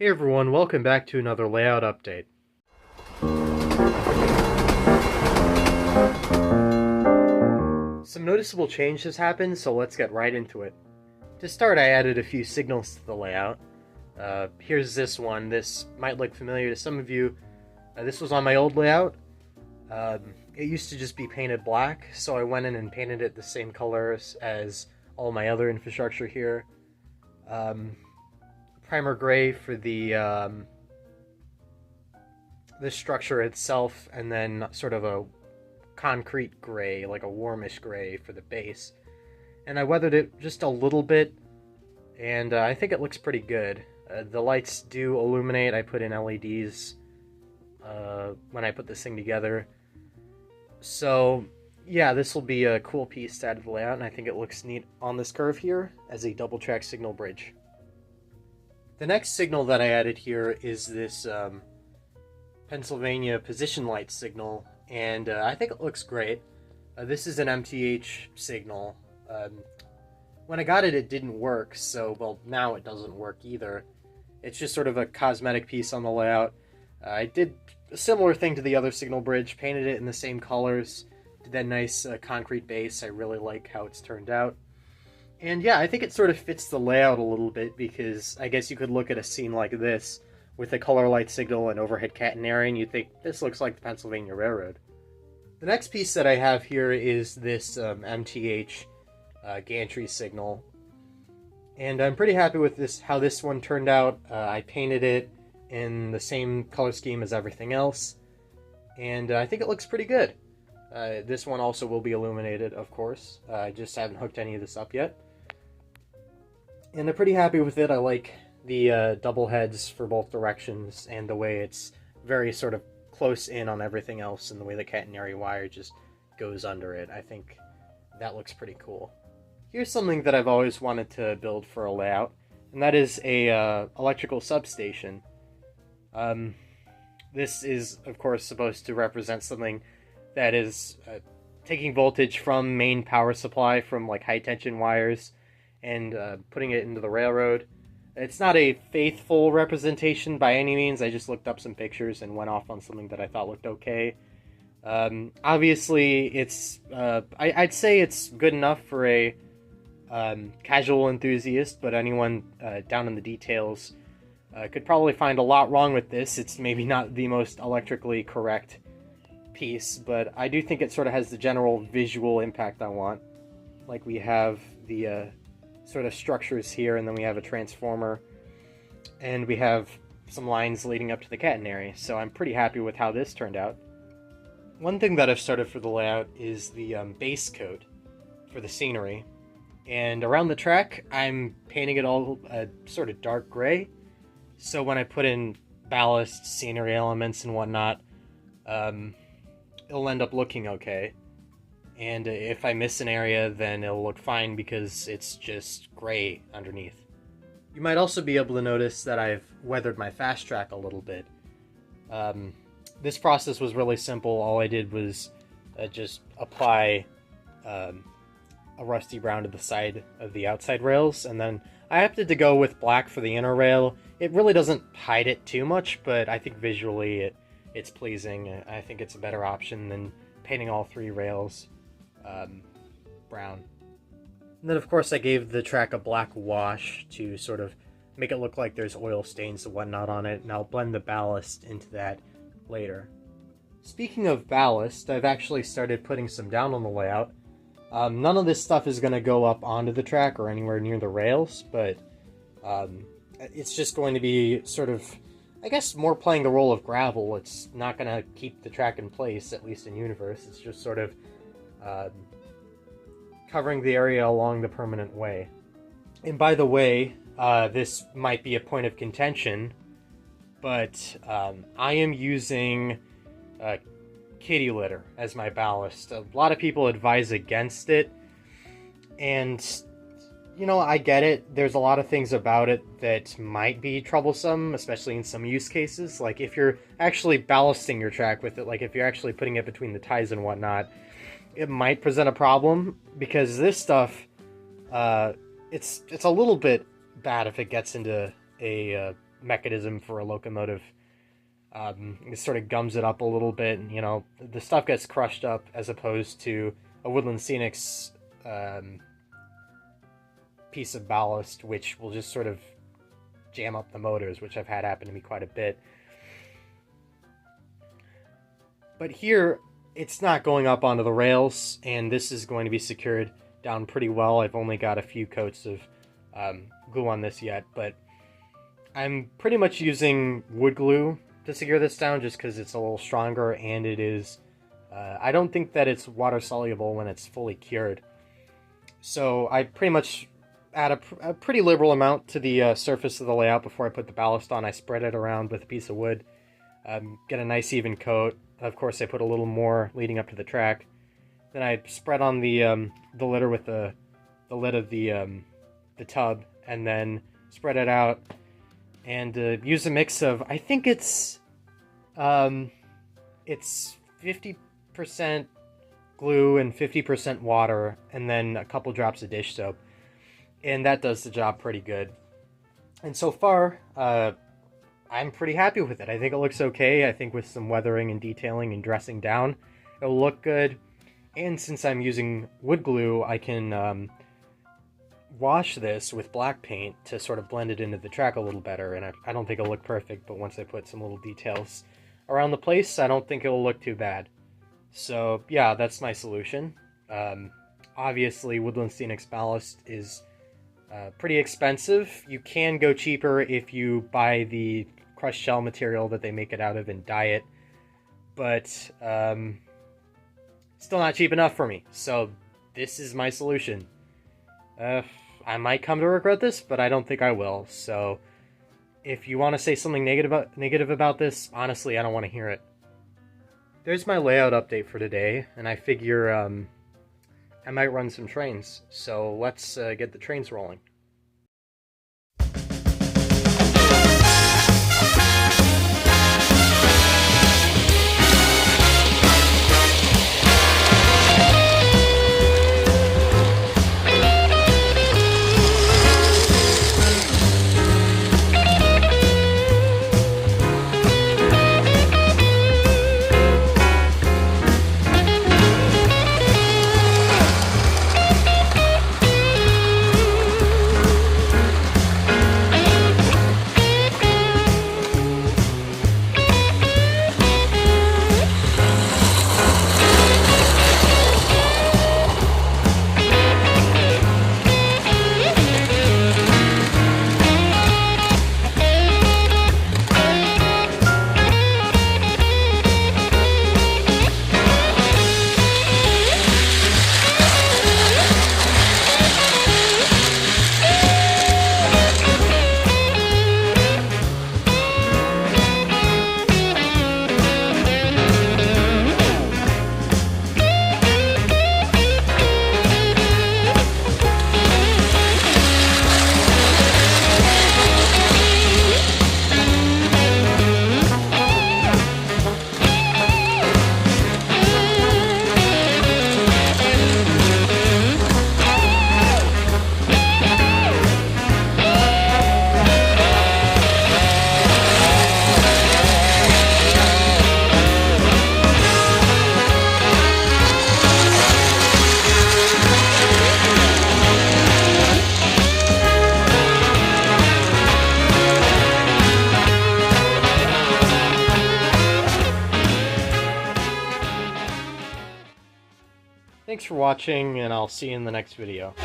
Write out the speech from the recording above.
Hey everyone, welcome back to another layout update. Some noticeable change has happened, so let's get right into it. To start, I added a few signals to the layout. Here's this one. This might look familiar to some of you. This was on my old layout. It used to just be painted black, so I went in and painted it the same colors as all my other infrastructure here. Primer gray for the structure itself, and then sort of a concrete gray, like a warmish gray for the base. And I weathered it just a little bit, and I think it looks pretty good. The lights do illuminate. I put in LEDs when I put this thing together. So yeah, this will be a cool piece to add to the layout, and I think it looks neat on this curve here as a double track signal bridge. The next signal that I added here is this Pennsylvania position light signal, and I think it looks great. This is an MTH signal. When I got it, it didn't work, so, well, now it doesn't work either. It's just sort of a cosmetic piece on the layout. I did a similar thing to the other signal bridge, painted it in the same colors, did that nice concrete base. I really like how it's turned out. And yeah, I think it sort of fits the layout a little bit, because I guess you could look at a scene like this with a color light signal and overhead catenary, and you think, this looks like the Pennsylvania Railroad. The next piece that I have here is this MTH gantry signal. And I'm pretty happy with this, how this one turned out. I painted it in the same color scheme as everything else, and I think it looks pretty good. This one also will be illuminated, of course. I just haven't hooked any of this up yet. And I'm pretty happy with it. I like the double heads for both directions, and the way it's very sort of close in on everything else, and the way the catenary wire just goes under it. I think that looks pretty cool. Here's something that I've always wanted to build for a layout, and that is a electrical substation. This is, of course, supposed to represent something that is taking voltage from main power supply, from like high tension wires, and putting it into the railroad. It's not a faithful representation by any means. I just looked up some pictures and went off on something that I thought looked okay. Obviously, it's I'd say it's good enough for a casual enthusiast, but anyone down in the details could probably find a lot wrong with this. It's maybe not the most electrically correct piece, but I do think it sort of has the general visual impact I want. Like, we have the sort of structures here, and then we have a transformer, and we have some lines leading up to the catenary, so I'm pretty happy with how this turned out. One thing that I've started for the layout is the base coat for the scenery, and around the track I'm painting it all sort of dark gray, so when I put in ballast, scenery elements, and whatnot, it'll end up looking okay. And if I miss an area, then it'll look fine because it's just gray underneath. You might also be able to notice that I've weathered my fast track a little bit. This process was really simple. All I did was just apply a rusty brown to the side of the outside rails, and then I opted to go with black for the inner rail. It really doesn't hide it too much, but I think visually it's pleasing. I think it's a better option than painting all three rails brown. And then, of course, I gave the track a black wash to sort of make it look like there's oil stains and whatnot on it, and I'll blend the ballast into that later. Speaking of ballast, I've actually started putting some down on the layout. None of this stuff is going to go up onto the track or anywhere near the rails, but it's just going to be sort of, I guess, more playing the role of gravel. It's not going to keep the track in place, at least in Universe. It's just sort of covering the area along the permanent way. And by the way, this might be a point of contention, but I am using kitty litter as my ballast. A lot of people advise against it, and you know, I get it. There's a lot of things about it that might be troublesome, especially in some use cases. Like if you're actually ballasting your track with it, like if you're actually putting it between the ties and whatnot, it might present a problem, because this stuff, it's a little bit bad if it gets into a mechanism for a locomotive. It sort of gums it up a little bit, and, you know, the stuff gets crushed up as opposed to a Woodland Scenics piece of ballast, which will just sort of jam up the motors, which I've had happen to me quite a bit. But here, it's not going up onto the rails, and this is going to be secured down pretty well. I've only got a few coats of glue on this yet, but I'm pretty much using wood glue to secure this down just because it's a little stronger, and it is I don't think that it's water soluble when it's fully cured. So I pretty much add a pretty liberal amount to the surface of the layout before I put the ballast on. I spread it around with a piece of wood, get a nice even coat. Of course, I put a little more leading up to the track. Then I spread on the litter with the lid of the tub, and then spread it out, and use a mix of, I think it's 50% glue and 50% water, and then a couple drops of dish soap, and that does the job pretty good. And so far, I'm pretty happy with it. I think it looks okay. I think with some weathering and detailing and dressing down, it'll look good. And since I'm using wood glue, I can wash this with black paint to sort of blend it into the track a little better. And I don't think it'll look perfect, but once I put some little details around the place, I don't think it'll look too bad. So yeah, that's my solution. Obviously, Woodland Scenics ballast is pretty expensive. You can go cheaper if you buy the crushed shell material that they make it out of and dye it, but still not cheap enough for me. So this is my solution. I might come to regret this, but I don't think I will. So if you want to say something negative about this, honestly, I don't want to hear it. There's my layout update for today, and I figure I might run some trains. So let's get the trains rolling. Thanks for watching, and I'll see you in the next video.